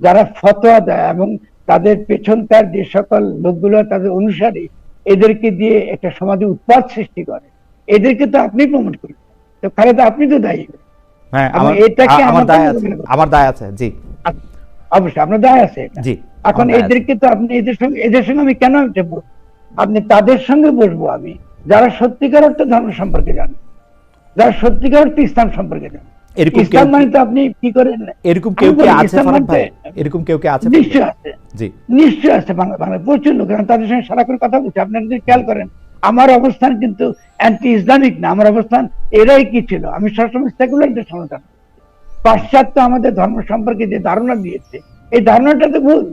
যারা ফতোয়া দেয় এবং তাদের পেছনকার যে সকল লোকগুলো তাদের অনুসারী, এদেরকে দিয়ে একটা সমাজে উৎপাত সৃষ্টি করে, এদেরকে তো আপনি প্রমোট করেন। তো খালেদা আপনি তো দায়ী। হ্যাঁ, এবং এটাকে আমার দায় আছে, আমার দায় আছে। জি, অবশ্যই আপনার দায় আছে এটা। জি, এখন এদেরকে তো আপনি এদের সঙ্গে আমি কেন বসবো? আপনি তাদের সঙ্গে বসবো আমি যারা সত্যিকার অর্থে ধর্ম সম্পর্কে জানেন, যারা সত্যিকার অর্থে ইসলাম সম্পর্কে জানেন। ইসলাম মানে তো আপনি কি করেন, এরকম কেউ কি আছে ফারাদ ভাই? এরকম কেউ কি আছে? নিশ্চয় আছে, জি, নিশ্চয় আছে। বাংলা প্রচুর লোক, তাদের সঙ্গে সারাক্ষণ কথা বলছি। আপনারা যদি খেয়াল করেন, আমার অবস্থান কিন্তু অ্যান্টি ইসলামিক না। আমার অবস্থান এরাই কি ছিল, আমি সবসময় সেকুলারদের সমর্থন। পাশ্চাত্য আমাদের ধর্ম সম্পর্কে যে ধারণা দিয়েছে, এই ধারণাটা তো ভুল।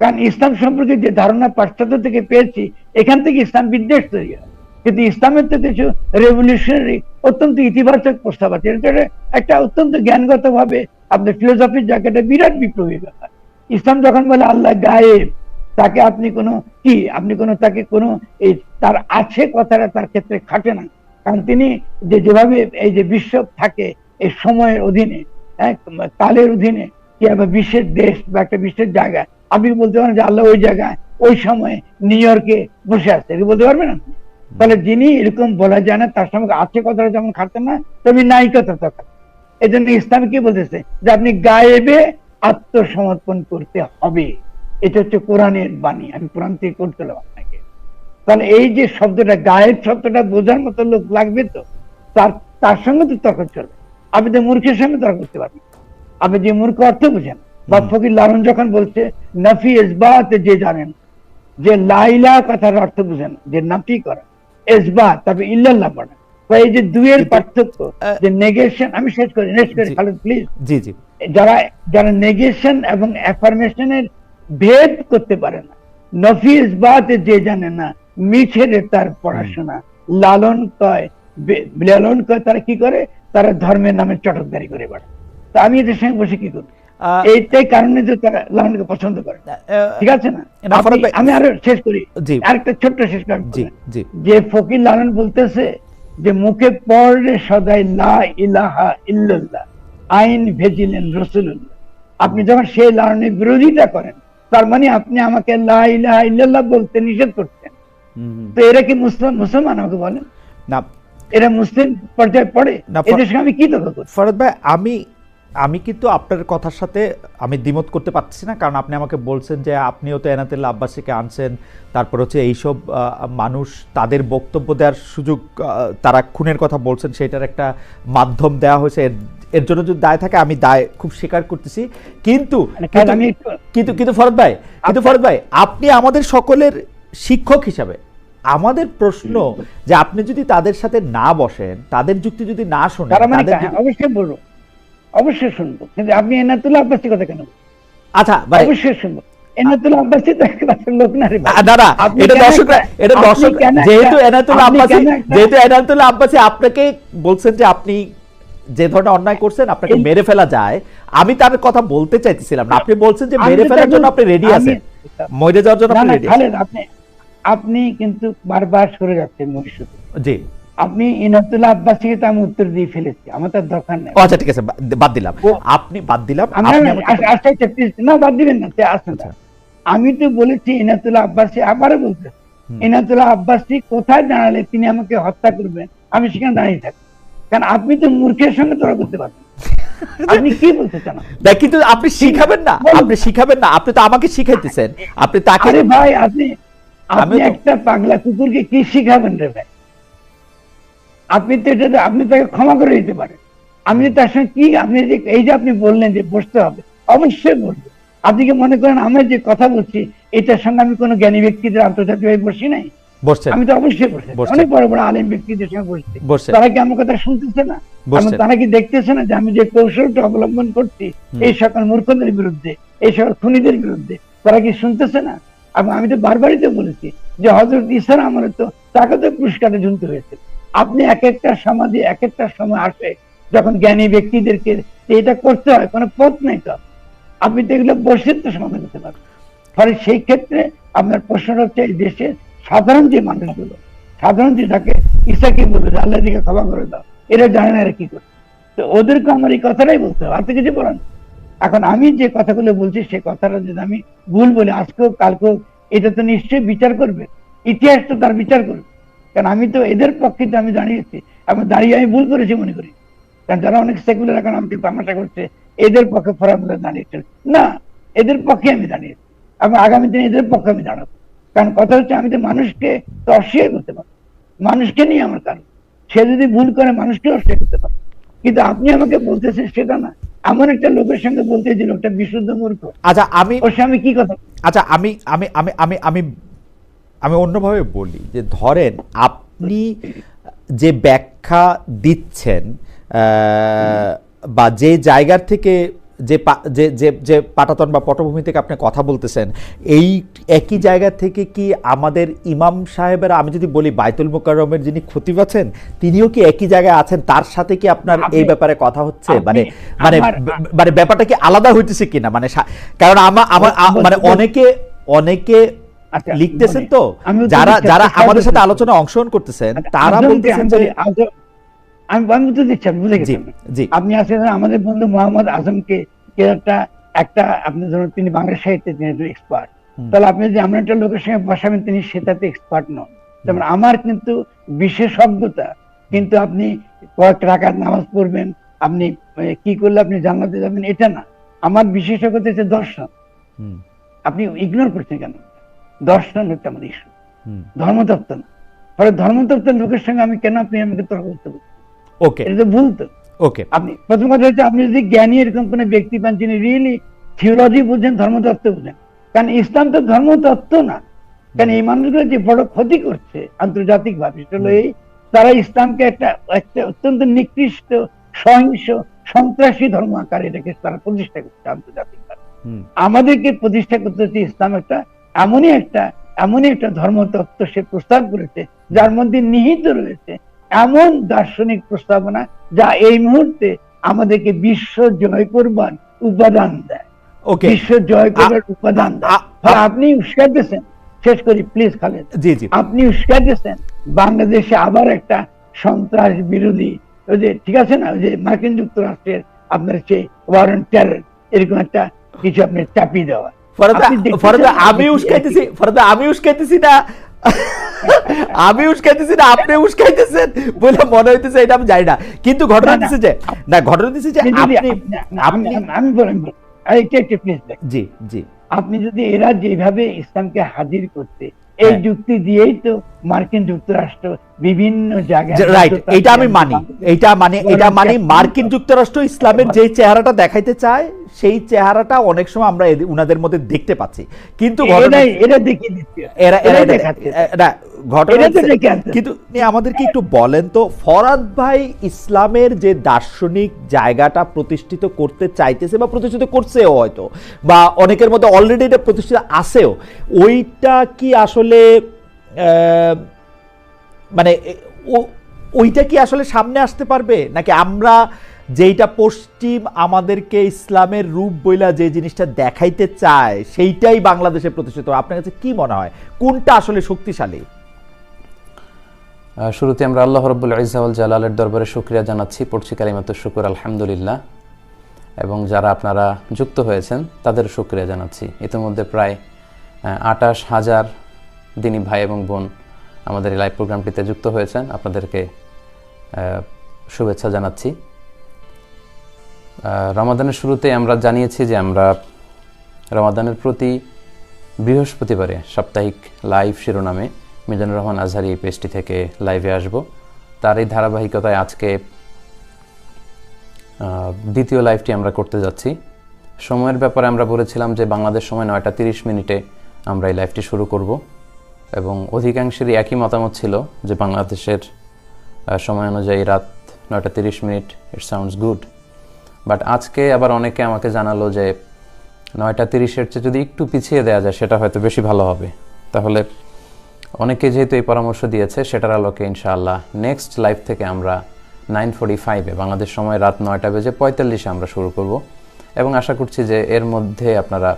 কারণ ইসলাম সম্পর্কে যে ধারণা পাশ্চাত্য থেকে পেয়েছি, এখান থেকে ইসলাম বিদ্বেষ তৈরি হয়। কিন্তু ইসলামের তো কিছু রেভলিউশনারি অত্যন্ত ইতিবাচক প্রস্তাব আছে। এটা একটা অত্যন্ত জ্ঞানগত ভাবে আপনার ফিলোসফির জায়গাটা বিরাট বিপ্লবী ব্যাপার। ইসলাম যখন বলে আল্লাহ গায়েব, তাকে আপনি তাকে কোনো এই তার আছে কথাটা তার ক্ষেত্রে খাটে না। কারণ তিনি যেভাবে এই যে বিশ্ব থাকে এই সময়ের অধীনে, কালের অধীনে, কি আবার বিশ্বের দেশ বা একটা বিশ্বের জায়গায়, আপনি বলতে পারেন যে আল্লাহ ওই জায়গায় ওই সময়ে নিউ ইয়র্কে বসে আছে, বলতে পারবেন আপনি? তাহলে যিনি এরকম বলা যায় না, তার সঙ্গে আছে কথাটা যেমন খাটেন না, তবে নাই কথা তো খাটেন। এই জন্য ইসলাম কি বলতেছে যে আপনি গায়েবে আত্মসমর্পণ করতে হবে। এটা হচ্ছে কোরআনের বাণী। আমি কোরআন থেকে করতেলাম আপনাকে। তাহলে এই যে শব্দটা, গায়েব শব্দটা বোঝার মতো লোক লাগবে তো, তার সঙ্গে তো তর্ক চলবে। আপনি তো মূর্খের সঙ্গে তর্ক করতে পারবেন। আপনি যে মূর্খ অর্থ বুঝেন, বা ফকির লালন যখন বলছে নাফি ইসবাত যে জানেন, যে লাইলা কথার অর্থ বুঝেন, যে নাফি করা, ইসবাত, তারপরে ইল্লাল্লাহ পড়া। এই যে দুইয়ের পার্থক্য, যে নেগেশন, আমি শেষ করি খালেদ প্লিজ। জি, জি। যারা নেগেশন এবং অ্যাফার্মেশনের ভেদ করতে পারে না, নফি ইসবাত যে জানে না, মিছের তার পড়াশোনা। লালন কয় তারা কি করে, তারা ধর্মের নামে চটকদারি করে বেড়ায়। তা আমি এদের সঙ্গে বসে কি করবো? এইটাই কারণে যে তারা লালনকে পছন্দ করে, ঠিক আছে না? আমি আরো শেষ করি, আরেকটা ছোট্ট শেষ করি। যে ফকির লালন বলতেছে যে মুখে পড়ে সদাই লা ইলাহা ইল্লাল্লাহ, আইন ভেজিলেন রসুলুল্লাহ। আপনি যখন সেই লালনের বিরোধিতা করেন, তার মানে আপনি আমাকে লা ইলাহা ইল্লাল্লাহ বলতে নিষেধ করছেন। তো এরা কি মুসলমান? আমাকে বলেন না, এরা মুসলিম পর্যায়ে পড়ে? এদের সঙ্গে আমি কি তর্ক করব? ফরহাদ ভাই, আমি কিন্তু আপনার কথার সাথে আমি দ্বিমত করতে পারছি না। কারণ আপনি আমাকে বলছেন যে আপনিও তো এনায়েতুল্লাহ আব্বাসীকে আনছেন, তারপর হচ্ছে এইসব মানুষ তাদের বক্তব্য দেওয়ার সুযোগ, তারা খুনের কথা বলছেন, সেটার একটা মাধ্যম দেওয়া হয়েছে। এর জন্য যদি দায় থাকে, আমি দায় খুব স্বীকার করতেছি। কিন্তু ফরহাদ ভাই, আপনি আমাদের সকলের শিক্ষক হিসাবে আমাদের প্রশ্ন যে আপনি যদি তাদের সাথে না বসেন, তাদের যুক্তি যদি না শোনেন, অবশ্যই বলবো, অবশ্যই শুনবো, কিন্তু আপনি এনায়েতুল্লাহ আব্বাসীর কথা কেন? আচ্ছা ভাই, অবশ্যই শুনবো। এনায়েতুল্লাহ আব্বাসী তো একবারের লোক না রে ভাই। দাদা, এটা দর্শক যেহেতু এনায়েতুল্লাহ আব্বাসী আপনাকে বলছেন যে আপনি যে ধরনের অন্যায় করছেন, আপনাকে মেরে ফেলা যায়, আমি তার কথা বলতে চাইতেছিলাম না। আপনি বলছেন যে মেরে ফেলার জন্য আপনি রেডি আছেন, মরে যাওয়ার জন্য আপনি রেডি আছেন। আপনি কিন্তু বারবার সরে যাচ্ছেন মহিষুদ। জি, আপনি ইনায়েতুল্লাহ আব্বাসীকে তো আমি উত্তর দিয়ে ফেলেছি, আমার তার দরকার নেই। আচ্ছা ঠিক আছে, বাদ দিলাম। আপনি বাদ দিলাম, না বাদ দিবেন না, আসেন। আমি তো বলেছি ইনায়েতুল্লাহ আব্বাসী, আবারও বলতে, ইনায়েতুল্লাহ আব্বাসী কোথায় দাঁড়ালে তিনি আমাকে হত্যা করবেন, আমি সেখানে দাঁড়িয়ে থাকি। কারণ আপনি তো মূর্খের সঙ্গে তর্ক করতে পারবেন। আপনি কি বলতে চান? কিন্তু আপনি শিখাবেন না, আপনি তো আমাকে শিখাইতেছেন। আপনি তাকে, আরে ভাই, আপনি একটা পাগলা কুকুরকে কি শিখাবেন রে ভাই? আপনি তো এটা, আপনি তাকে ক্ষমা করে দিতে পারেন। আমি তার সঙ্গে কি, আপনি যে এই যে আপনি বললেন যে বসতে হবে, অবশ্যই বলবো। আপনি কি মনে করেন আমি যে কথা বলছি এটার সঙ্গে আমি কোনো জ্ঞানী ব্যক্তিদের আন্তর্জাতিকভাবে বসি নাই? আমি তো অবশ্যই বসছি, অনেক বড় বড় আলেম ব্যক্তিদের সঙ্গে বসছি। তারা কি আমার কথা শুনতেছে না? তারা কি দেখতেছে না যে আমি যে কৌশলটা অবলম্বন করছি এই সকল মূর্খদের বিরুদ্ধে, এই সকল খুনিদের বিরুদ্ধে? তারা কি শুনতেছে না? আমি তো বারবারই তো বলেছি যে হযরত ঈসার আমলে তো তাকে তো পুরস্কারে ঝুলতে হয়েছে। আপনি এক একটা সমাজে এক একটা সময় আসে যখন জ্ঞানী ব্যক্তিদেরকে এটা করতে হয়, কোনো পথ নেই তো, আপনি তো এগুলো বসে তো সমাধান করতে পারবেন। ফলে সেই ক্ষেত্রে আপনার প্রশ্নটা হচ্ছে এই দেশের সাধারণ যে মানুষগুলো, সাধারণ যে থাকে ঈসাকে বলবে আল্লাহ দিকে ক্ষমা করে দাও, এরা জানে না এরা কি করে। তো ওদেরকে আমার এই কথাটাই বলতে হবে, আর তো কিছু বলেন। এখন আমি যে কথাগুলো বলছি সে কথাটা যদি আমি ভুল বলি আজকেও কালকেও, এটা তো নিশ্চয়ই বিচার করবে, ইতিহাস তো তার বিচার করবে। কারণ আমি তো এদের পক্ষে তো আমি দাঁড়িয়েছি, এবং দাঁড়িয়ে আমি ভুল করেছি মনে করি। কারণ যারা অনেক সেকুলার এখন আমাকে তামাশা করছে এদের পক্ষে ফরামুলা দাঁড়িয়েছে, না, এদের পক্ষে আমি দাঁড়িয়েছি, এবং আগামী দিনে এদের পক্ষে আমি দাঁড়াবো। কারণ কথা হচ্ছে আমি তো মানুষকে তো অস্বীকার করতে পারবো, মানুষকে নিয়ে আমার কারণ, সে যদি ভুল করে মানুষকে অস্বীকার করতে পারে। কিন্তু আপনি আমাকে বলতেছেন সেটা না, এমন একটা লোকের সঙ্গে বলতে যে লোকটা বিশুদ্ধ মূর্খ, আচ্ছা আমি ওর সঙ্গে কি কথা। আচ্ছা আমি আমি আমি আমি আমি আমি অন্যভাবে বলি যে ধরেন আপনি যে ব্যাখ্যা দিচ্ছেন বা যে জায়গার থেকে যে যে যে যে পাটাতন বা পটভূমি থেকে আপনি কথা বলতেছেন, এই একই জায়গা থেকে কি আমাদের ইমাম সাহেবেরা, আমি যদি বলি বাইতুল মুকাররমের যিনি খতিব আছেন, তিনিও কি একই জায়গায় আছেন? তার সাথে কি আপনার এই ব্যাপারে কথা হচ্ছে? মানে মানে মানে ব্যাপারটা কি আলাদা হইতেছে কিনা? মানে কারণ আমার মানে অনেকে লিখতেছেন তো, যারা যারা আমাদের সাথে আলোচনা অংশগ্রহণ করতেছেন তারা বলতেছেন যে আমি তো দিচ্ছি, বুঝে গেছেন। আপনি আছেন আমাদের বন্ধু মোহাম্মদ আজমকে, একটা আপনি ধরুন তিনি বাংলা সাহিত্যে তিনি এক্সপার্ট, তাহলে আপনি যদি আমরা একটা লোকের সঙ্গে বসাবেন তিনি সেটাতে এক্সপার্ট নন। যেমন আমার কিন্তু বিশেষজ্ঞতা, কিন্তু আপনি কয়েক রাকাত নামাজ পড়বেন, আপনি কি করলে আপনি জান্নাতে যাবেন এটা না। আমার বিশেষজ্ঞতা হচ্ছে দর্শন। আপনি ইগনোর করছেন কেন? দর্শন হচ্ছে আমার ইস্যু, ধর্মতত্ত্ব না। ফলে ধর্মতত্ত্বের লোকের সঙ্গে আমি কেন আপনি আমাকে তর্ক করতে বলছেন? ওকে, এটা তো ভুল তো। ওকে, আপনি প্রথম কথা হচ্ছে আপনি যদি জ্ঞানী এরকম কোন ব্যক্তি পান যিনি রিয়েলি থিওলজি বুঝেন, ধর্মতত্ত্ব বুঝেন, কারণ ইসলাম তো ধর্মতত্ত্ব না। কারণ এই মানুষগুলো যে বড় ক্ষতি করছে আন্তর্জাতিক ভাবে সেটা হলো এই, তারা ইসলামকে একটা অত্যন্ত নিকৃষ্ট, সহিংস, সন্ত্রাসী ধর্ম আকারে এটাকে তারা প্রতিষ্ঠা করছে আন্তর্জাতিক ভাবে। আমাদেরকে প্রতিষ্ঠা করতে হচ্ছে ইসলাম এমনই একটা ধর্মতত্ত্ব সে প্রস্তাব করেছে যার মধ্যে নিহিত রয়েছে এমন দার্শনিক প্রস্তাবনা যা এই মুহূর্তে আমাদেরকে বিশ্ব জয় করবার উপাদান দেয়, বিশ্ব জয় করবার উপাদান দেয়। আপনি উস্কার দিয়েছেন, শেষ করি প্লিজ খালেদ, আপনি উস্কার দিয়েছেন বাংলাদেশে আবার একটা সন্ত্রাস বিরোধী, ওই যে ঠিক আছে না, ওই যে মার্কিন যুক্তরাষ্ট্রের আপনার সে ওয়ার অন টেরর, এরকম একটা কিছু আপনি চাপিয়ে দেওয়া। আমি উস্কাইতেছি না, আপনি উস্কাইতেছেন বলে মনে হইতেছে, এটা আমি জানি না। কিন্তু ঘটনা দিচ্ছে যে আপনি যদি এরা যেভাবে ইসলামকে হাজির করতে, এই যুক্তি দিয়েই তো মার্কিন যুক্তরাষ্ট্র বিভিন্ন জায়গায়, রাইট, এটা আমি মানি, এটা মানি মার্কিন যুক্তরাষ্ট্র ইসলামের যে চেহারাটা দেখাইতে চায় সেই চেহারাটা অনেক সময় আমরা উনাদের মধ্যে দেখতে পাচ্ছি। কিন্তু কিন্তু আমাদেরকে একটু বলেন তো, ফরাদ ভাই ইসলামের যে দার্শনিক জায়গাটা প্রতিষ্ঠিত করতে চাইতেছে বা প্রতিষ্ঠিত করছেও হয়তো, বা অনেকের মধ্যে অলরেডি এটা প্রতিষ্ঠিত আছেও, ওইটা কি আসলে মানে ওইটা কি আসলে সামনে আসতে পারবে, নাকি আমরা যেইটা পশ্চিম আমাদেরকে ইসলামের রূপ বইলা যে জিনিসটা দেখাইতে চায় সেইটাই বাংলাদেশে প্রতিষ্ঠিত? আপনার কাছে কি মনে হয় কোনটা আসলে শক্তিশালী? শুরুতে আমরা আল্লাহ রাব্বুল ইজ্জা ওয়াল জালালের দরবারে শুকরিয়া জানাচ্ছি, পড়ছি কালিমাতুশ শুকর আলহামদুলিল্লাহ, এবং যারা আপনারা যুক্ত হয়েছেন তাদের শুকরিয়া জানাচ্ছি। ইতিমধ্যে প্রায় 28,000 দিনী ভাই এবং বোন আমাদের এই লাইভ প্রোগ্রামটিতে যুক্ত হয়েছেন, আপনাদেরকে শুভেচ্ছা জানাচ্ছি। রমাদানের শুরুতে আমরা জানিয়েছি যে আমরা রমাদানের প্রতি বৃহস্পতিবারে সাপ্তাহিক লাইভ শিরোনামে মিজানুর রহমান আজহারি এই পেজটি থেকে লাইভে আসব। তার এই ধারাবাহিকতায় আজকে দ্বিতীয় লাইভটি আমরা করতে যাচ্ছি। সময়ের ব্যাপারে আমরা বলেছিলাম যে বাংলাদেশ সময় 9:30 আমরা এই লাইভটি শুরু করব, এবং অধিকাংশেরই একই মতামত ছিল যে বাংলাদেশের সময় অনুযায়ী রাত 9:30, ইট সাউন্ডস গুড। বাট আজকে আবার অনেকে আমাকে জানালো যে 9:30 চেয়ে যদি একটু পিছিয়ে দেওয়া যায় সেটা হয়তো বেশি ভালো হবে। তাহলে অনেকে যেহেতু এই পরামর্শ দিয়েছে, সেটার আলোকে ইনশাআল্লাহ নেক্সট লাইভ থেকে আমরা 9:45 বাংলাদেশ সময় রাত 9:45 আমরা শুরু করব, এবং আশা করছি যে এর মধ্যে আপনারা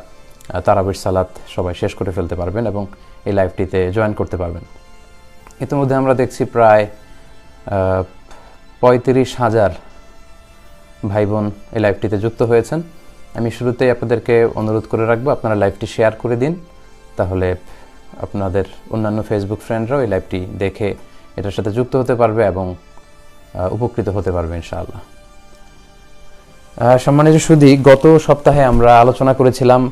তারাবির সালাত সবাই শেষ করে ফেলতে পারবেন এবং এই লাইভটিতে জয়েন করতে পারবেন। ইতিমধ্যে আমরা দেখছি প্রায় 35,000 ভাই বোন এই লাইভটিতে যুক্ত হয়েছেন। আমি শুরুতেই আপনাদেরকে অনুরোধ করে রাখবো, আপনারা লাইভটি শেয়ার করে দিন, তাহলে আপনাদের অন্যান্য ফেসবুক ফ্রেন্ডরাও এই লাইভটি দেখে এটার সাথে যুক্ত হতে পারবে এবং উপকৃত হতে পারবে ইনশাআল্লাহ। সম্মানিত সুধী, গত সপ্তাহে আমরা আলোচনা করেছিলাম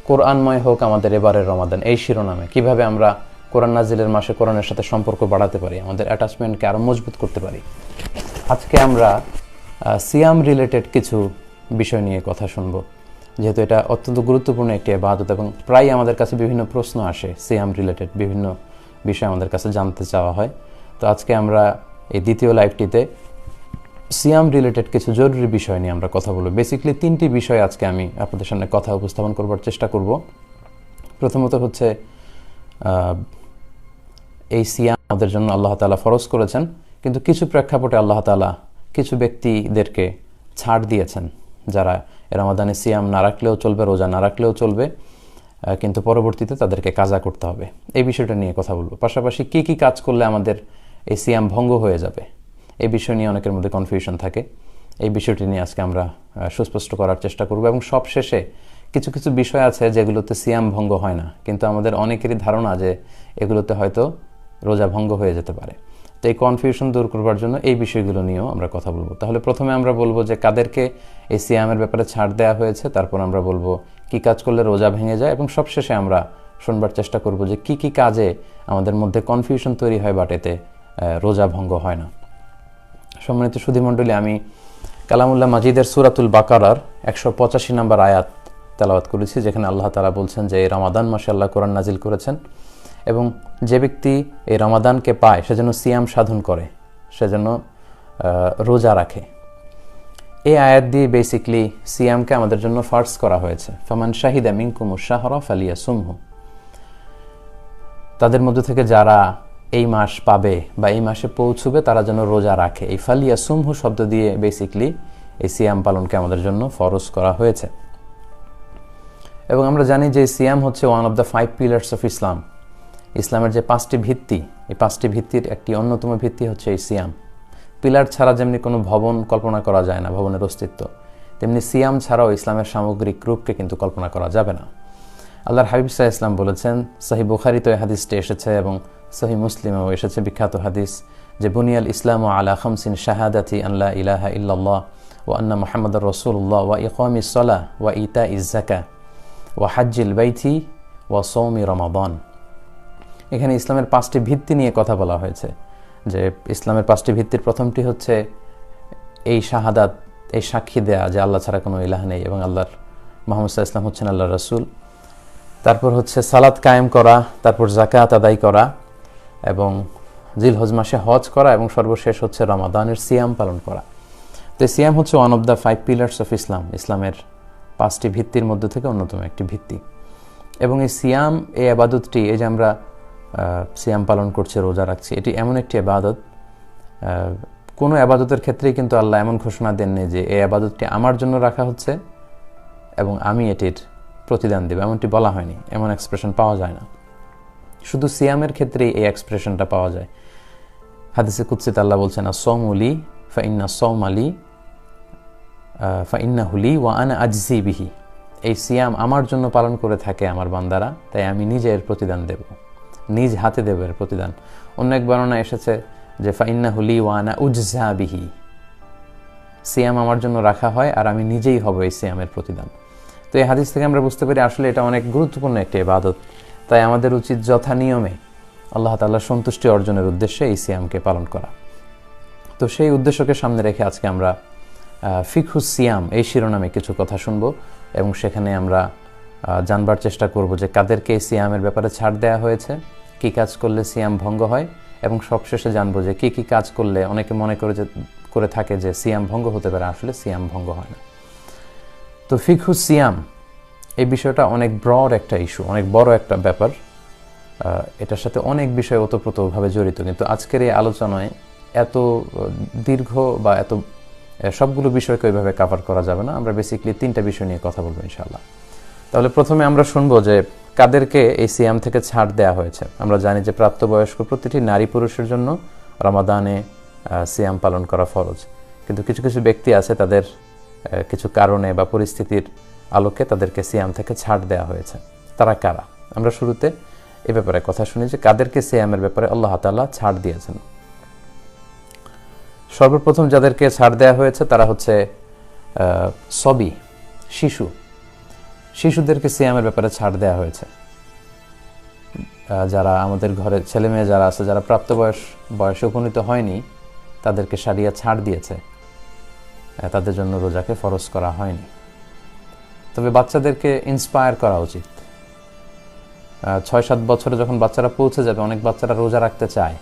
কোরআনময় হোক আমাদের এবারের রমাদান, এই শিরোনামে কিভাবে আমরা কোরআন নাজিলের মাসে কোরআনের সাথে সম্পর্ক বাড়াতে পারি, আমাদের অ্যাটাচমেন্টকে আরও মজবুত করতে পারি। আজকে আমরা সিয়াম রিলেটেড কিছু বিষয় নিয়ে কথা শুনব, যেহেতু এটা অত্যন্ত গুরুত্বপূর্ণ একটি ইবাদত এবং প্রায় আমাদের কাছে বিভিন্ন প্রশ্ন আসে, সিয়াম রিলেটেড বিভিন্ন বিষয় আমাদের কাছে জানতে চাওয়া হয়। তো আজকে আমরা এই দ্বিতীয় লাইভটিতে সিয়াম রিলেটেড কিছু জরুরি বিষয় নিয়ে আমরা কথা বলবো। বেসিক্যালি 3টি বিষয় আজকে আমি আপনাদের সামনে কথা উপস্থাপন করবার চেষ্টা করব। প্রথমত হচ্ছে এই সিয়াম আমাদের জন্য আল্লাহ তাআলা ফরজ করেছেন, কিন্তু কিছু প্রেক্ষাপটে আল্লাহ তাআলা কিছু ব্যক্তিদেরকে ছাড় দিয়েছেন, যারা রমাদানে সিয়াম না রাখলেও চলবে, রোজা না রাখলেও চলবে, কিন্তু পরবর্তীতে তাদেরকে কাজা করতে হবে। এই বিষয়টা নিয়ে কথা বলবো। পাশাপাশি কি কি কাজ করলে আমাদের এই সিয়াম ভঙ্গ হয়ে যাবে, এই বিষয় নিয়ে অনেকের মধ্যে কনফিউশন থাকে। এই বিষয়টি নিয়ে আজকে আমরা সুস্পষ্ট করার চেষ্টা করব এবং সব শেষে কিছু কিছু বিষয় আছে যেগুলোতে সিয়াম ভঙ্গ হয় না, কিন্তু আমাদের অনেকেরই ধারণা যে এগুলোতে হয়তো রোজা ভঙ্গ হয়ে যেতে পারে। তো এই কনফিউশন দূর করবার জন্য এই বিষয়গুলো নিয়েও আমরা কথা বলবো। তাহলে প্রথমে আমরা বলবো যে কাদেরকে এই সিয়ামের ব্যাপারে ছাড় দেওয়া হয়েছে, তারপর আমরা বলবো কি কাজ করলে রোজা ভেঙে যায়, এবং সবশেষে আমরা শুনবার চেষ্টা করব যে কি কি কাজে আমাদের মধ্যে কনফিউশন তৈরি হয় বাট এতে রোজা ভঙ্গ হয় না। সম্মানিত সুধীমণ্ডলী, আমি কালামুল্লাহ মাজিদের সূরাতুল বাকারার 185 নম্বর আয়াত তেলাওয়াত করেছি, যেখানে আল্লাহ তাআলা বলছেন যে এই রমাদান মাসে আল্লাহ কোরআন নাজিল করেছেন এবং যে ব্যক্তি এই রমাদানকে পায় সে যেন সিয়াম সাধন করে, সে যেন রোজা রাখে। এই আয়াত দিয়ে বেসিকলি সিয়ামকে আমাদের জন্য ফার্জ করা হয়েছে। ফামান শাহিদা মিনকুমুশ শাহরা ফালিয়াসুমহু, তাদের মধ্যে থেকে যারা এই মাস পাবে বা এই মাসে পৌঁছবে তারা যেন রোজা রাখে। এই ফালিয়াসুমহু শব্দ দিয়ে বেসিকলি এই সিয়াম পালনকে আমাদের জন্য ফরজ করা হয়েছে। এবং আমরা জানি যে সিয়াম হচ্ছে one of the 5 pillars of Islam. ইসলামের যে 5টি ভিত্তি, এই 5টি ভিত্তির একটি অন্যতম ভিত্তি হচ্ছে এই সিয়াম। পিলার ছাড়া যেমনি কোনো ভবন কল্পনা করা যায় না, ভবনের অস্তিত্ব, তেমনি সিয়াম ছাড়াও ইসলামের সামগ্রিক রূপকে কিন্তু কল্পনা করা যাবে না। আল্লাহর হাবিব সাল্লাল্লাহু আলাইহি ওয়াসাল্লাম বলেছেন, সহিহ বুখারীতে এই হাদিসটি এসেছে এবং সহিহ মুসলিমেও এসেছে, বিখ্যাত হাদিস, যে বুনিয়াল ইসলামু আলা খামসিন শাহাদাতি আন লা ইলাহা ইল্লাল্লাহ ওয়া আন্না মুহাম্মাদার রাসূলুল্লাহ ওয়া ইকামিস সালাহ ওয়া ইতাইজ যাকাহ ওয়া হাজ্জিল বাইতি ওয়া সাওমি রমাদান। এখানে ইসলামের 5টি ভিত্তি নিয়ে কথা বলা হয়েছে, যে ইসলামের 5টি ভিত্তির প্রথমটি হচ্ছে এই শাহাদাত, এই সাক্ষী দেয়া যে আল্লাহ ছাড়া কোনো ইলাহ নেই এবং আল্লাহর মুহাম্মদ সাল্লাল্লাহু আলাইহি ওয়াসাল্লাম হচ্ছেন আল্লাহর রাসূল। তারপর হচ্ছে সালাত কায়েম করা, তারপর যাকাত আদায় করা এবং জিলহজ মাসে হজ করা, এবং সর্বশেষ হচ্ছে রমাদানের সিয়াম পালন করা। তো সিয়াম হচ্ছে one of the 5 pillars of Islam, ইসলামের 5টি ভিত্তির মধ্যে থেকে অন্যতম একটি ভিত্তি। এবং এই সিয়াম, এই ইবাদতটি, এই যে আমরা সিয়াম পালন করছি, রোজা রাখছি, এটি এমন একটি ইবাদত, কোনো ইবাদতের ক্ষেত্রেই কিন্তু আল্লাহ এমন ঘোষণা দেননি যে এই ইবাদতটি আমার জন্য রাখা হচ্ছে এবং আমি এটির প্রতিদান দেব, এমনটি বলা হয়নি, এমন এক্সপ্রেশন পাওয়া যায় না। শুধু সিয়ামের ক্ষেত্রেই এই এক্সপ্রেশনটা পাওয়া যায়। হাদিসে কুদসিতে আল্লাহ বলছেন, আস-সাওমু লি ফাইন্না সাওমা লি ফাইন্নাহু লি ওয়া আনা আজজি বিহি, এই সিয়াম আমার জন্য পালন করে থাকে আমার বান্দারা, তাই আমি নিজে এর প্রতিদান দেব, নিজ হাতে দেব এর প্রতিদান। অন্য এক বর্ণনা এসেছে যে ফাইন্নাহু লি ওয়া আনা উজজা বিহি, সিয়াম আমার জন্য রাখা হয় আর আমি নিজেই হব এই সিয়ামের প্রতিদান। তো এই হাদিস থেকে আমরা বুঝতে পারি আসলে এটা অনেক গুরুত্বপূর্ণ একটি ইবাদত, তাই আমাদের উচিত যথা নিয়মে আল্লাহ তাআলার সন্তুষ্টি অর্জনের উদ্দেশ্যে এই সিয়ামকে পালন করা। তো সেই উদ্দেশ্যকে সামনে রেখে আজকে আমরা ফিকহুস সিয়াম এই শিরোনামে কিছু কথা শুনব এবং সেখানে আমরা জানবার চেষ্টা করব যে কাদেরকে এই সিয়ামের ব্যাপারে ছাড় দেওয়া হয়েছে, কি কাজ করলে সিয়াম ভঙ্গ হয়, এবং সবশেষে জানবো যে কি কি কাজ করলে অনেকে মনে করে থাকে যে সিয়াম ভঙ্গ হতে পারে, আসলে সিয়াম ভঙ্গ হয় না। তো ফিকহুস সিয়াম এই বিষয়টা অনেক ব্রড একটা ইস্যু, অনেক বড় একটা ব্যাপার, এটার সাথে অনেক বিষয় ওতপ্রোতভাবে জড়িত, কিন্তু আজকের এই আলোচনায় এত দীর্ঘ বা এত সবগুলো বিষয়কে ওইভাবে কভার করা যাবে না। আমরা বেসিক্যালি 3টা বিষয় নিয়ে কথা বলবো ইনশাআল্লাহ। তাহলে প্রথমে আমরা শুনবো যে কাদেরকে এই সিয়াম থেকে ছাড় দেওয়া হয়েছে। আমরা জানি যে প্রাপ্তবয়স্ক প্রতিটি নারী পুরুষের জন্য রমাদানে সিয়াম পালন করা ফরজ, কিন্তু কিছু কিছু ব্যক্তি আছে তাদের কিছু কারণে বা পরিস্থিতির আলোকে তাদেরকে সিয়াম থেকে ছাড় দেওয়া হয়েছে। তারা কারা? আমরা শুরুতে এ ব্যাপারে কথা শুনি যে কাদেরকে সিয়ামের ব্যাপারে আল্লাহ তাআলা ছাড় দিয়েছেন। সর্বপ্রথম যাদেরকে ছাড় দেওয়া হয়েছে তারা হচ্ছে সবি, শিশুদেরকে সিয়ামের ব্যাপারে ছাড় দেওয়া হয়েছে। যারা আমাদের ঘরে ছেলে মেয়ে যারা আছে, যারা বয়সে উপনীত হয়নি, তাদেরকে শরিয়ত ছাড় দিয়েছে, তাদের জন্য রোজাকে ফরজ করা হয়নি। তবে বাচ্চাদেরকে ইন্সপায়ার করা উচিত। 6-7 বছরে যখন বাচ্চারা পৌঁছে যাবে, অনেক বাচ্চারা রোজা রাখতে চায়,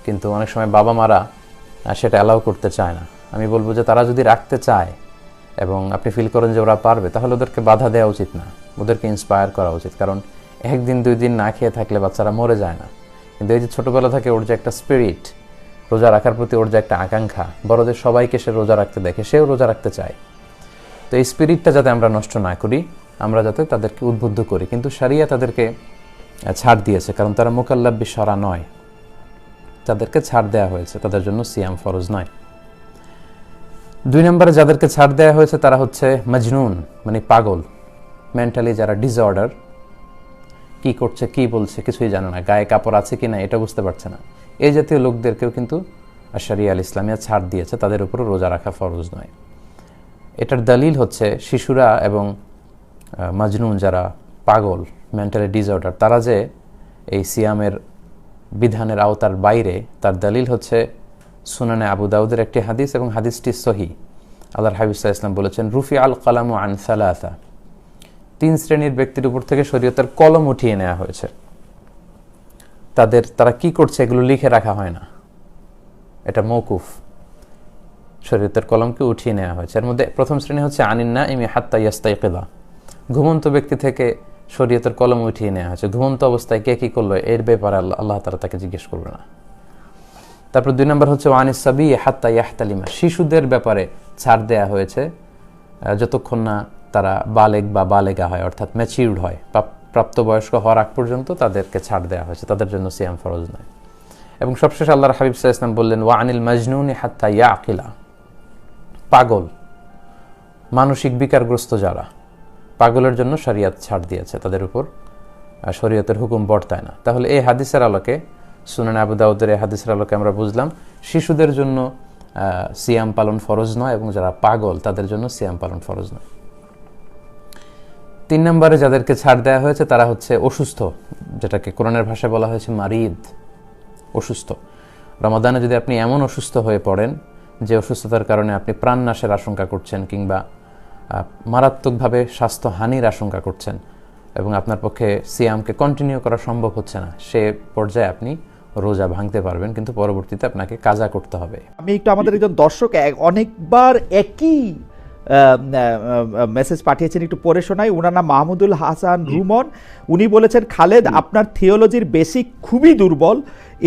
কিন্তু অনেক সময় বাবা মারা সেটা অ্যালাউ করতে চায় না। আমি বলবো যে তারা যদি রাখতে চায় এবং আপনি ফিল করেন যে ওরা পারবে, তাহলে ওদেরকে বাধা দেওয়া উচিত না, ওদেরকে ইন্সপায়ার করা উচিত। কারণ 1 দিন 2 দিন না খেয়ে থাকলে বাচ্চারা মরে যায় না, কিন্তু এই যে ছোটোবেলা থেকে ওর যে একটা স্পিরিট, রোজা রাখার প্রতি ওর যে একটা আকাঙ্ক্ষা, বড়দের সবাইকে সে রোজা রাখতে দেখে, সেও রোজা রাখতে চায়। তো এই স্পিরিটটা যাতে আমরা নষ্ট না করি, আমরা যাতে তাদেরকে উদ্বুদ্ধ করি। কিন্তু শরিয়া তাদেরকে ছাড় দিয়েছে, কারণ তারা মুকাল্লাফ বিশরা নয়, তাদেরকে ছাড় দেওয়া হয়েছে, তাদের জন্য সিয়াম ফরজ নয়। 2 নম্বরে যাদেরকে ছাড় দেওয়া হয়েছে তারা হচ্ছে মজনুন, মানে পাগল, মেন্টালি যারা ডিসঅর্ডার, কি করছে কি বলছে কিছুই জানে না, গায়ে কাপড় আছে কি না এটা বুঝতে পারছে না, এই জাতীয় লোকদেরকেও কিন্তু শরিয়া আল ইসলামিয়া ছাড় দিয়েছে, তাদের উপরও রোজা রাখা ফরজ নয়। এটার দলিল হচ্ছে শিশুরা এবং মজনুন যারা পাগল, মেন্টালি ডিসঅর্ডার, তারা যে এই সিয়ামের বিধানের আওতার বাইরে, তার দলিল হচ্ছে সুনানে আবু দাউদের একটি হাদিস, এবং হাদিসটি সহি। আল্লাহর হাবিব সাল্লাল্লাহু আলাইহি ওয়াসাল্লাম বলেছেন, রুফি আল কালামু আন সালাসা, 3 শ্রেণীর ব্যক্তির উপর থেকে শরীয়তের কলম উঠিয়ে নেওয়া হয়েছে। তারা কি করছে এগুলো লিখে রাখা হয় না, এটা মওকুফ, শরীয়তের কলমকে উঠিয়ে নেওয়া হয়েছে। এর মধ্যে প্রথম শ্রেণী হচ্ছে আনিন নাইমি হাত্তা ইয়াস্তাইকিযা, ঘুমন্ত ব্যক্তি থেকে শরীয়তের কলম উঠিয়ে নেওয়া হয়েছে। ঘুমন্ত অবস্থায় কে কি করলো এর ব্যাপারে আল্লাহ তাআলা তাকে জিজ্ঞেস করবে না। তারপর 2 নম্বর হচ্ছে আনিস সাবি হাত্তা ইয়াহতালিমা, শিশুদের ব্যাপারে ছাড় দেয়া হয়েছে যতক্ষণ না তারা বালেগ বা বালেগা হয়, অর্থাৎ ম্যাচিউরড হয়, প্রাপ্তবয়স্ক হওয়ার আগ পর্যন্ত তাদেরকে ছাড় দেওয়া হয়েছে, তাদের জন্য সিয়াম ফরজ নয়। এবং সবশেষে আল্লাহর হাবিব সাল্লাল্লাহু আলাইহি ওয়াসাল্লাম বললেন, ওয়া আনিল মাজনুনি হাত্তা ইয়াকিলা, পাগল, মানসিক বিকারগ্রস্ত যারা, পাগলের জন্য শরিয়ত ছাড় দিয়েছে, তাদের উপর শরিয়তের হুকুম বর্তায় না। তাহলে এই হাদিসের আলোকে, সুনান আবু দাউদের এই হাদিসের আলোকে আমরা বুঝলাম শিশুদের জন্য সিয়াম পালন ফরজ নয়, এবং যারা পাগল তাদের জন্য সিয়াম পালন ফরজ নয়। 3 নম্বরে যাদেরকে ছাড় দেওয়া হয়েছে তারা হচ্ছে অসুস্থ, যেটাকে কোরআনের ভাষায় বলা হয়েছে মারিদ, অসুস্থ। রমাদানে যদি আপনি এমন অসুস্থ হয়ে পড়েন যে অসুস্থতার কারণে আপনি প্রাণনাশের আশঙ্কা করছেন, কিংবা মারাত্মকভাবে স্বাস্থ্যহানির আশঙ্কা করছেন, এবং আপনার পক্ষে সিয়ামকে কন্টিনিউ করা সম্ভব হচ্ছে না, সে পর্যায়ে আপনি রোজা ভাঙতে পারবেন, কিন্তু পরবর্তীতে আপনাকে কাজা করতে হবে। আমি একটু আমাদের একজন দর্শক অনেকবার একই মেসেজ পাঠিয়েছেন, একটু পড়ে শোনাই। ওনার নাম মাহমুদুল হাসান রুমন। উনি বলেছেন, খালেদ আপনার থিওলজির বেসিক খুবই দুর্বল,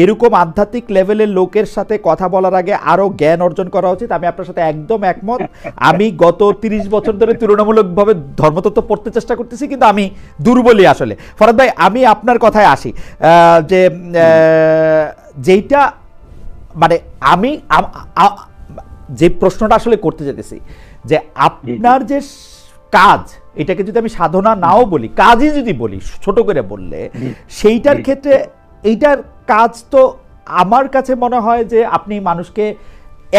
এরকম আধ্যাত্মিক লেভেলের লোকের সাথে কথা বলার আগে আরও জ্ঞান অর্জন করা উচিত। আমি আপনার সাথে একদম একমত। আমি গত 30 বছর ধরে তুলনামূলকভাবে ধর্মতত্ত্ব পড়তে চেষ্টা করতেছি, কিন্তু আমি দুর্বলই আসলে। ফরাদ ভাই, আমি আপনার কথায় আসি, যে যেইটা মানে আমি যে প্রশ্নটা আসলে করতে যেতেছি, যে আপনার যে কাজ, এটাকে যদি আমি সাধনা নাও বলি, কাজই যদি বলি, ছোট করে বললে, সেইটার ক্ষেত্রে এইটার কাজ তো আমার কাছে মনে হয় যে আপনি মানুষকে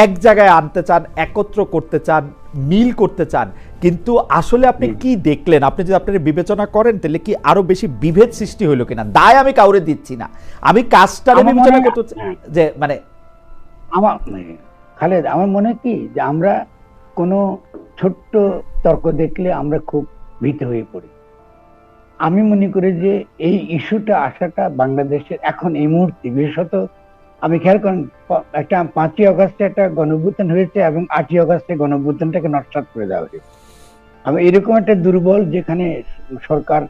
এক জায়গায় আনতে চান, একত্র করতে চান, মিল করতে চান, কিন্তু আসলে আপনি কি দেখলেন? আপনি যদি আপনার বিবেচনা করেন তাহলে কি আরো বেশি বিভেদ সৃষ্টি হইল কিনা? দায় আমি কাউরে দিচ্ছি না, আমি কাজটারে বিবেচনা করতে, যে মানে আমার খালেদ, আমার মনে হয় কি যে আমরা কোনো ছোট্ট তর্ক দেখলে আমরা খুব ভীত হয়ে পড়ি। আমি মনে করি যে এই ইস্যুটা আসাটা বাংলাদেশের এখন এই মুহূর্তে, বিশেষত আমি খেয়াল করেন, একটা 5ই আগস্টে একটা গণঅভ্যুত্থান হয়েছে, এবং 8ই আগস্টে গণঅভ্যুত্থানটাকে নস্যাৎ করে দেওয়া হয়েছে। আমি এরকম একটা দুর্বল যেখানে সরকার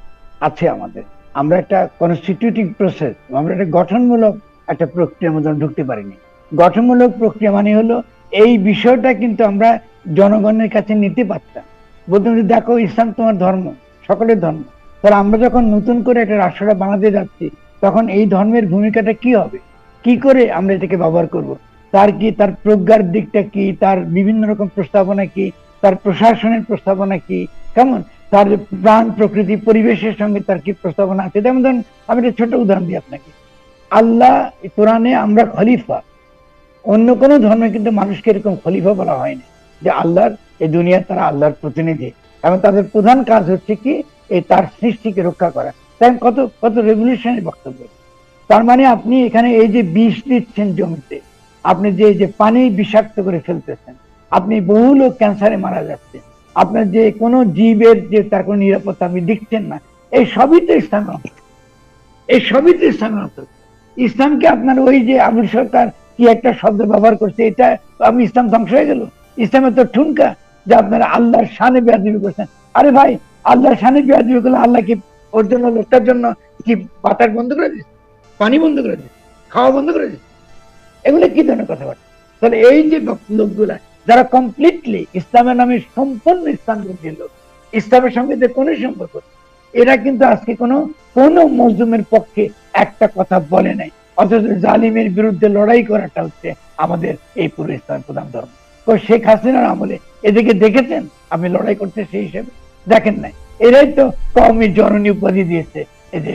আছে আমাদের, আমরা একটা কনস্টিটিউটিভ প্রসেস, আমরা একটা গঠনমূলক একটা প্রক্রিয়ার মধ্যে ঢুকতে পারিনি। গঠনমূলক প্রক্রিয়া মানে হলো এই বিষয়টা কিন্তু আমরা জনগণের কাছে নিতে পারতাম, বলতে দেখো ইসলাম তোমার ধর্ম, সকলের ধর্ম। তাহলে আমরা যখন নতুন করে একটা রাষ্ট্রটা বানাতে যাচ্ছি, তখন এই ধর্মের ভূমিকাটা কি হবে, কি করে আমরা এটাকে ব্যবহার করব, তার প্রজ্ঞার দিকটা কি, তার বিভিন্ন রকম প্রস্তাবনা কি, তার প্রশাসনের প্রস্তাবনা কি, কেমন তার প্রাণ প্রকৃতি পরিবেশের সঙ্গে তার কি প্রস্তাবনা আছে। যেমন ধরুন আমি একটা ছোট উদাহরণ দিই আপনাকে, আল্লাহ কোরআনে আমরা খলিফা, অন্য কোনো ধর্মে কিন্তু মানুষকে এরকম খলিফা বলা হয়নি, যে আল্লাহর এই দুনিয়া তারা আল্লাহর প্রতিনিধি এবং তাদের প্রধান কাজ হচ্ছে কি এই তার সৃষ্টিকে রক্ষা করা। তাই কত কত রেভলিউশনারি বক্তব্য। তার মানে আপনি এখানে এই যে বিষ দিচ্ছেন জমিতে, আপনি যে পানি বিষাক্ত করে ফেলতেছেন, আপনি বহু লোক ক্যান্সারে মারা যাচ্ছে, আপনার যে কোনো জীবের যে তার কোনো নিরাপত্তা আপনি দিচ্ছেন না, এই সবই তো ইসলামের অন্তর্গত। এই সবই তো ইসলামের অন্তর্গত। ইসলামকে আপনার ওই যে আবুল সরকার কি একটা শব্দ ব্যবহার করছে, এটা আমি ইসলাম ধ্বংস হয়ে গেল। ইসলামের তো ঠুনকা যে আপনারা আল্লাহর শানে বেয়াদবি করছেন। আরে ভাই, আল্লাহর শানে বেয়াদবি করলে আল্লাহ কি ওর জন্য লোকটার জন্য কি বাতাস বন্ধ করে দিচ্ছে, পানি বন্ধ করে দিচ্ছে, খাওয়া বন্ধ করে দিচ্ছে? এগুলো কি ধরনের কথাবার্তা? তাহলে এই যে লোকগুলা যারা কমপ্লিটলি ইসলামের নামে সম্পূর্ণ ইসলাম বিরোধী লোক, ইসলামের সঙ্গে যে কোনো সম্পর্ক, এরা কিন্তু আজকে কোনো মজলুমের পক্ষে একটা কথা বলে নাই, অথচ জালিমের বিরুদ্ধে লড়াই করাটা হচ্ছে আমাদের এই পুরো ইসলামের প্রধান ধর্ম। তো শেখ হাসিনার আমলে এদিকে দেখেছেন আপনি লড়াই করতে, সেই হিসেবে দেখেন নাই। এরাই তো কওমি জননী উপাধি দিয়েছে এই যে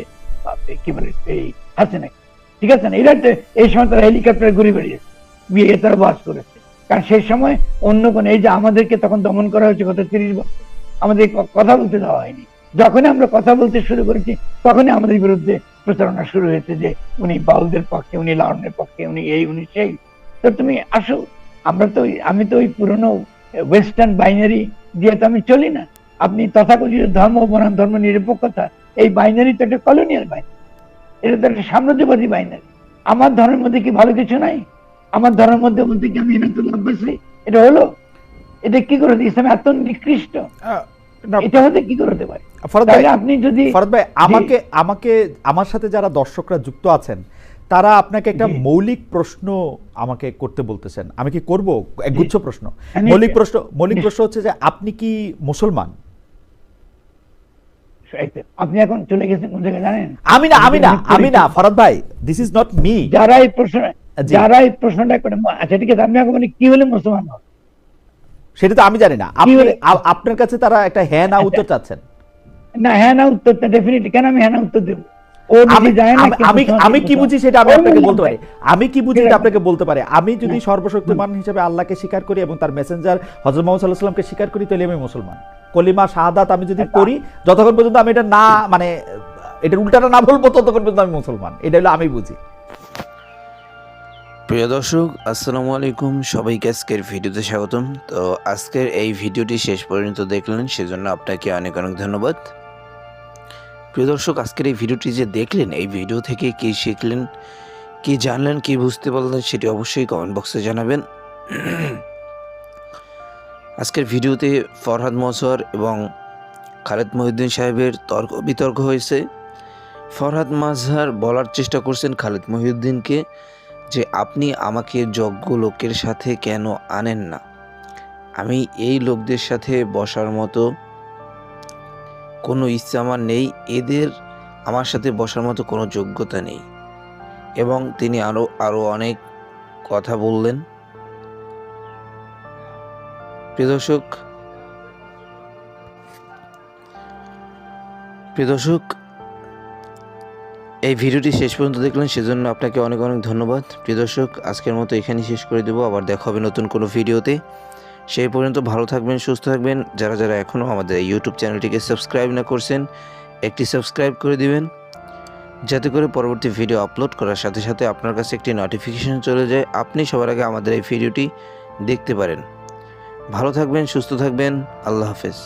কি বলে এই হাসিনাকে, ঠিক আছে না? এরা তো এই সময় তারা হেলিকপ্টার ঘুরে বেরিয়েছে, বিয়ে তারা বাস করেছে, কারণ সেই সময় অন্য কোনো এই যে আমাদেরকে তখন দমন করা হয়েছে গত 30 বছর, আমাদের কথা বলতে দেওয়া হয়নি। যখনই আমরা কথা বলতে শুরু করেছি তখনই আমাদের বিরুদ্ধে প্রচারণা শুরু হয়েছে যে উনি বাউলদের পক্ষে, উনি লালনের পক্ষে, উনি এই উনি সেই। তো তুমি আসো, আমি তো ওই পুরনো ওয়েস্টার্ন বাইনারি দিয়ে তো আমি চলি না। আপনি তথাকথিত ধর্ম বনাম ধর্ম নিরপেক্ষতা, এই বাইনারি তো একটা কলোনিয়াল বাইনারি, এটা তো একটা সাম্রাজ্যবাদী বাইনারি। আমার ধর্মের মধ্যে কি ভালো কিছু নাই? আমার ধর্মের মধ্যে বলতে কি আমি এনাতুল্লাহ আব্বাসী এটা হলো? এটা কি করে ইসলাম এত নিকৃষ্ট? এটা হতে কি করে হতে পারে? ফরহাদ ভাই, আপনি যদি ফরহাদ ভাই আমাকে আমার সাথে যারা দর্শকরা যুক্ত আছেন তারা আপনাকে একটা মৌলিক প্রশ্ন আমাকে করতে বলতেছেন, আমি কি করব? একগুচ্ছ প্রশ্ন। মৌলিক প্রশ্ন হচ্ছে যে আপনি কি মুসলমান? আপনি এখন চলে গেছেন কোন জায়গায় জানেন? আমি না ফরহাদ ভাই, দিস ইজ নট মি। যারা এই প্রশ্নটা করে, আচ্ছা ঠিক আছে, আপনি এখন কি হলে মুসলমান হন সেটা তো আমি জানি না। আপনার কাছে তারা একটা হ্যাঁ না উত্তর চাচ্ছেন। না, হ্যাঁ না উত্তরটা ডেফিনেটলি, কেন আমি হ্যাঁ না উত্তর দেব? আমি কি বুঝি সেটা আমি আপনাকে বলতে পারি। আমি যদি সর্বশক্তিমান হিসেবে আল্লাহকে স্বীকার করি এবং তার মেসেঞ্জার হযরত মুহাম্মদ সাল্লাল্লাহু আলাইহি ওয়াসাল্লামকে স্বীকার করি, তাহলে আমি মুসলমান। কলিমা শাহাদাত আমি যদি করি, যতক্ষণ পর্যন্ত আমি এটা না মানে এটার উল্টাটা না বলবো ততক্ষণ পর্যন্ত আমি মুসলমান। এটা হলো আমি বুঝি। প্রিয় দর্শক, আসসালামু আলাইকুম, সবাইকে আজকের ভিডিওতে স্বাগতম। তো আজকের এই ভিডিওটি শেষ পর্যন্ত দেখলেন সেজন্য আপনাকে অনেক অনেক ধন্যবাদ। প্রিয় দর্শক, আজকের এই ভিডিওটি যে দেখলেন, এই ভিডিও থেকে কি শিখলেন, কি জানলেন, কি বুঝতে পারলেন, সেটি অবশ্যই কমেন্ট বক্সে জানাবেন। আজকের ভিডিওতে ফরহাদ মজহর এবং খালেদ মহিউদ্দিন সাহেবের তর্ক বিতর্ক হয়েছে। ফরহাদ মজহর বলার চেষ্টা করছেন খালেদ মহিউদ্দিনকে যে আপনি আমাকে যোগ্য লোকের সাথে কেন আনেন না, আমি এই লোকদের সাথে বসার মতো কোনো ইচ্ছা আমার নেই, এদের আমার সাথে বসার মতো কোনো যোগ্যতা নেই। এবং তিনি আরও অনেক কথা বললেন। প্রিয় দর্শক, এই ভিডিওটি শেষ পর্যন্ত দেখলেন সেজন্য আপনাকে অনেক অনেক ধন্যবাদ। প্রিয় দর্শক, আজকের মতো এখানেই শেষ করে দেবো, আবার দেখা হবে নতুন কোনো ভিডিওতে। সেই পর্যন্ত ভালো থাকবেন, সুস্থ থাকবেন। যারা যারা এখনও আমাদের ইউটিউব চ্যানেলটিকে সাবস্ক্রাইব না করছেন, একটি সাবস্ক্রাইব করে দিবেন, যাতে করে পরবর্তী ভিডিও আপলোড করার সাথে সাথে আপনার কাছে একটি নোটিফিকেশন চলে যায়, আপনি সবার আগে আমাদের এই ভিডিওটি দেখতে পারেন। ভালো থাকবেন, সুস্থ থাকবেন। আল্লাহ হাফেজ।